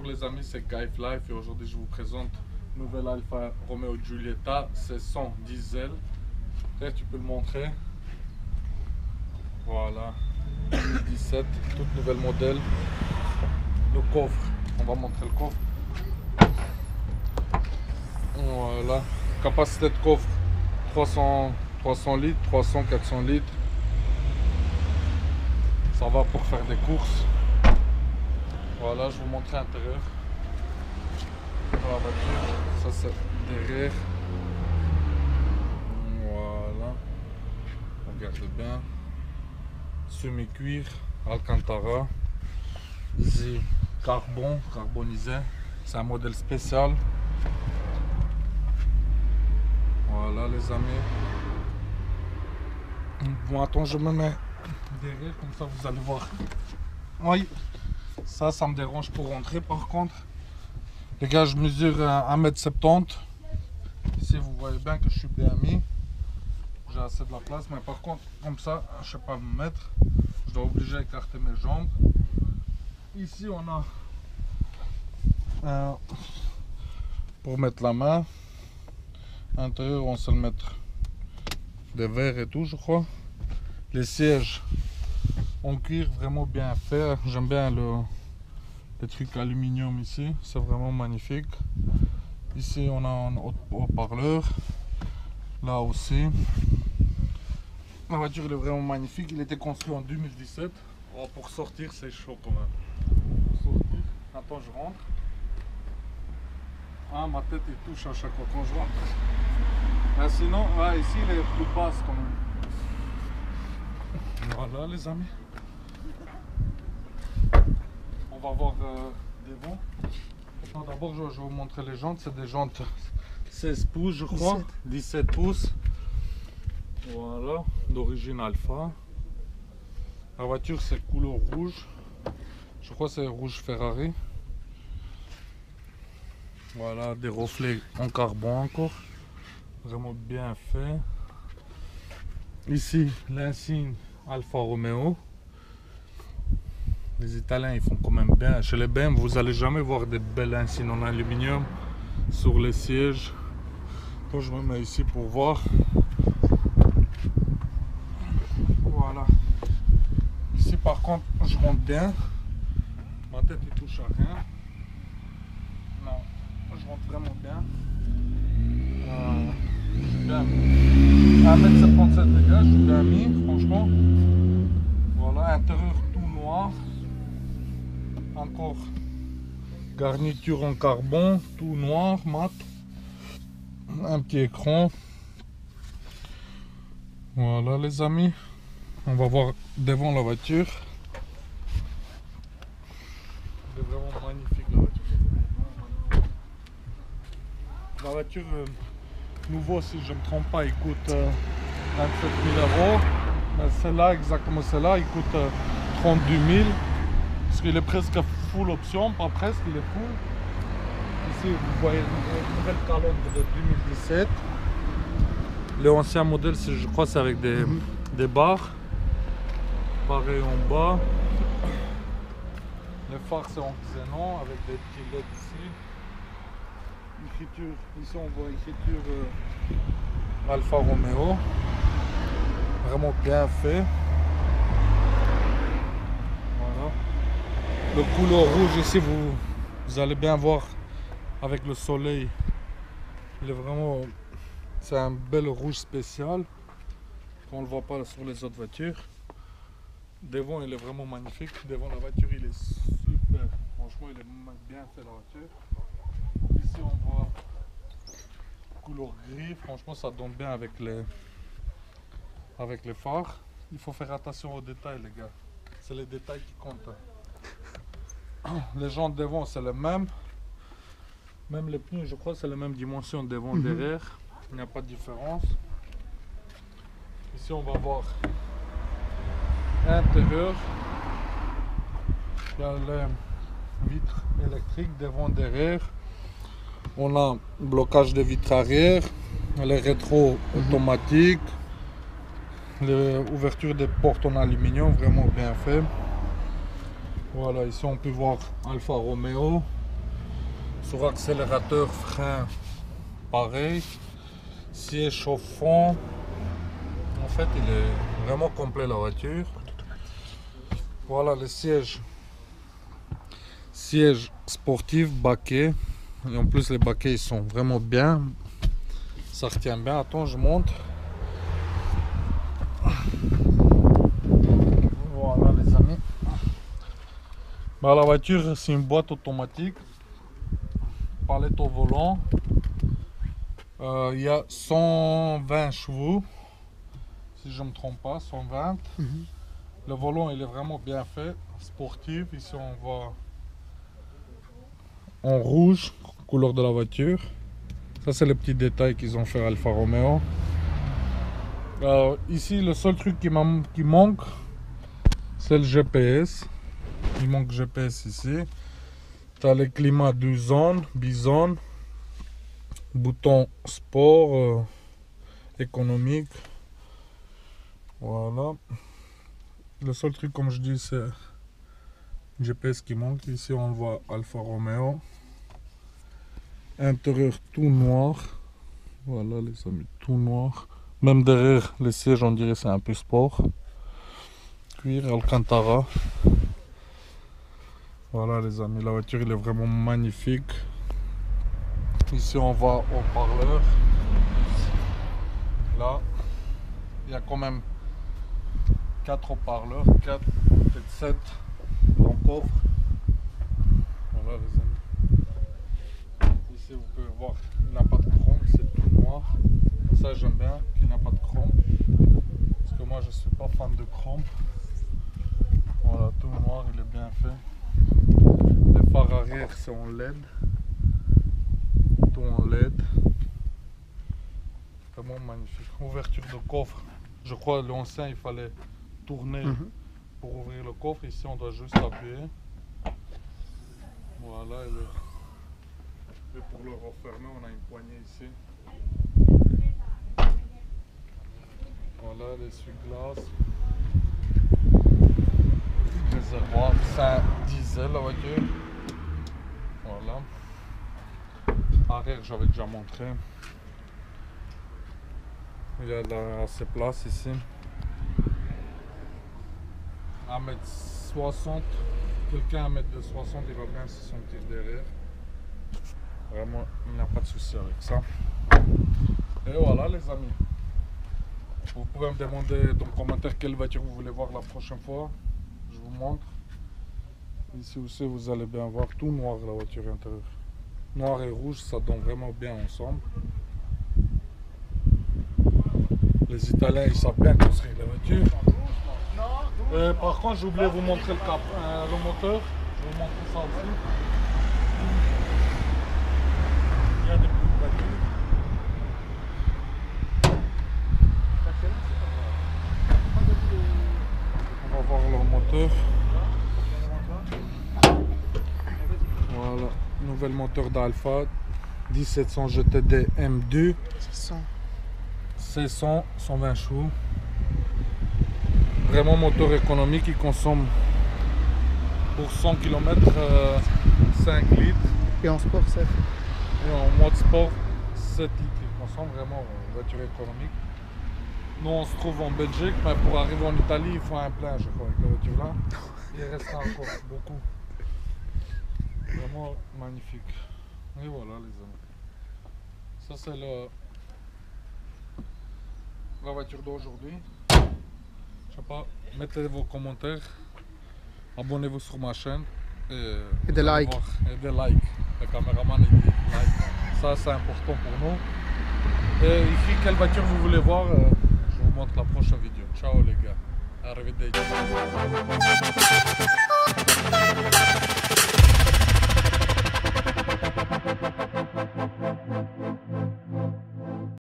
Bonjour les amis, c'est KF Life et aujourd'hui je vous présente nouvelle Alfa Romeo Giulietta, c'est 100 diesel. Frère, tu peux le montrer. Voilà, 2017, toute nouvelle modèle. Le coffre, on va montrer le coffre. Voilà, capacité de coffre 300 litres, 400 litres. Ça va pour faire des courses. Voilà, je vous montre l'intérieur de la voiture. Ça c'est derrière. Voilà, regardez bien. Semi-cuir, Alcantara. Ici, carbonisé. C'est un modèle spécial. Voilà les amis. Bon, attends, je me mets derrière, comme ça vous allez voir. Oui, ça me dérange pour rentrer par contre. Les gars, je mesure 1m70. Ici, vous voyez bien que je suis bien mis. J'ai assez de la place, mais par contre, comme ça, je ne sais pas me mettre. Je dois obliger à écarter mes jambes. Ici, on a pour mettre la main. À l'intérieur, on sait le mettre des verres et tout, je crois. Les sièges en cuir, vraiment bien fait. J'aime bien les trucs aluminium ici, c'est vraiment magnifique. Ici, on a un haut-parleur. Là aussi. La voiture elle est vraiment magnifique. Il était construit en 2017. Oh, pour sortir, c'est chaud quand même. Pour sortir, attends, je rentre. Ah, ma tête elle touche à chaque fois quand je rentre. Ah, sinon, ouais, ici, il est plus basse quand même. Voilà, les amis. On va voir devant. D'abord, je vais vous montrer les jantes. C'est des jantes 16 pouces, je crois. 17 pouces. Voilà, d'origine Alfa. La voiture, c'est couleur rouge. Je crois que c'est rouge Ferrari. Voilà, des reflets en carbone encore. Vraiment bien fait. Ici, l'insigne Alfa Romeo. Les Italiens, ils font quand même bien. Chez les BM, vous allez jamais voir des belles insignes en aluminium sur les sièges. Donc, je me mets ici pour voir. Voilà. Ici, par contre, je rentre bien. Ma tête ne touche à rien. Non, je rentre vraiment bien. Je suis bien mis. 1m77 les gars, je suis bien mis, franchement. Voilà, intérieur tout noir. Encore garniture en carbone, tout noir, mat. Un petit écran. Voilà les amis. On va voir devant la voiture. Elle est vraiment magnifique la voiture. La voiture nouveau, si je ne me trompe pas, il coûte 27 000 €. Mais celle-là, exactement celle-là, il coûte 32 000. Parce qu'il est presque full option, pas presque, il est full. Ici, vous voyez une nouvelle calandre de 2017. Le ancien modèle, je crois, c'est avec des barres. Pareil en bas. Les phares, c'est en xénon avec des petits LED ici. Écriture, ici on voit écriture Alfa Romeo. Vraiment bien fait. Voilà. Le couleur rouge ici, vous allez bien voir avec le soleil. Il est vraiment, c'est un bel rouge spécial qu'on ne le voit pas sur les autres voitures. Devant, il est vraiment magnifique. Devant la voiture, il est super. Franchement, il est bien fait la voiture. Ici, on voit couleur gris. Franchement, ça donne bien avec les phares. Il faut faire attention aux détails, les gars. C'est les détails qui comptent. Les jantes devant, c'est le même. Même les pneus, je crois, c'est la même dimension devant, derrière. Il n'y a pas de différence. Ici, on va voir l'intérieur. Il y a les vitres électriques devant, derrière. On a blocage des vitres arrière, les rétros automatiques, l'ouverture des portes en aluminium, vraiment bien fait. Voilà, ici on peut voir Alfa Romeo. Sur accélérateur, frein, pareil. Siège chauffant. En fait, il est vraiment complet la voiture. Voilà les sièges. Sièges sportifs, baquets. Et en plus, les baquets ils sont vraiment bien. Ça retient bien. Attends, je monte. Voilà les amis. Bah, la voiture, c'est une boîte automatique. Palette au volant. Il y a 120 chevaux. Si je ne me trompe pas, 120. Le volant, il est vraiment bien fait. Sportif. Ici, on voit en rouge, couleur de la voiture. Ça, c'est les petits détails qu'ils ont fait à Alfa Romeo. Ici, le seul truc qui manque, c'est le GPS. Il manque GPS ici. Tu as les climats du zone, bizone, bouton sport, économique. Voilà. Le seul truc, comme je dis, c'est le GPS qui manque. Ici, on voit Alfa Romeo. Intérieur tout noir. Voilà les amis, tout noir. Même derrière les sièges, on dirait c'est un peu sport. Cuir Alcantara. Voilà les amis, la voiture il est vraiment magnifique. Ici on va au parleur. Là, il y a quand même 4 haut-parleurs, 4, peut-être 7 dans le coffre. Voilà les amis. Ici vous pouvez voir, il n'a pas de chrome, c'est tout noir. Ça j'aime bien qu'il n'a pas de chrome. Parce que moi je suis pas fan de chrome. Voilà, tout noir, il est bien fait. Les phares arrière c'est en LED. Tout en LED. Vraiment magnifique. Ouverture de coffre. Je crois l'ancien il fallait tourner pour ouvrir le coffre. Ici on doit juste appuyer. Voilà. Et pour le refermer on a une poignée ici. Voilà l'essuie-glace. Réservoir. C'est un diesel la voiture. Voilà. Arrière j'avais déjà montré. Il y a assez de place ici. 1m60. Quelqu'un à 1m60 il va bien se sentir derrière. Vraiment il n'y a pas de souci avec ça. Et voilà les amis. Vous pouvez me demander dans les commentaires quelle voiture vous voulez voir la prochaine fois. Je vous montre. Ici aussi vous allez bien voir tout noir la voiture intérieure. Noir et rouge ça donne vraiment bien ensemble. Les Italiens ils savent bien construire les voitures. Par contre j'ai oublié de vous montrer le moteur. Je vais vous montrer ça aussi. Il y a des petites voitures. On va voir leur moteur. Voilà, nouvel moteur d'Alfa 1700 GTD M2. 600, 120 chevaux. Vraiment moteur économique, il consomme pour 100 km 5 litres. Et en sport 7. Et en mode sport 7 litres. Il consomme vraiment voiture économique. Nous on se trouve en Belgique, mais pour arriver en Italie il faut un plein je crois avec la voiture là. Il reste encore beaucoup. Vraiment magnifique. Et voilà les amis. Ça c'est la voiture d'aujourd'hui. Je sais pas, mettez vos commentaires, abonnez-vous sur ma chaîne et des likes. Et des likes. Le caméraman il dit like. Ça c'est important pour nous. Et ici quelle voiture vous voulez voir, je vous montre la prochaine vidéo. Ciao les gars. Arrivederci.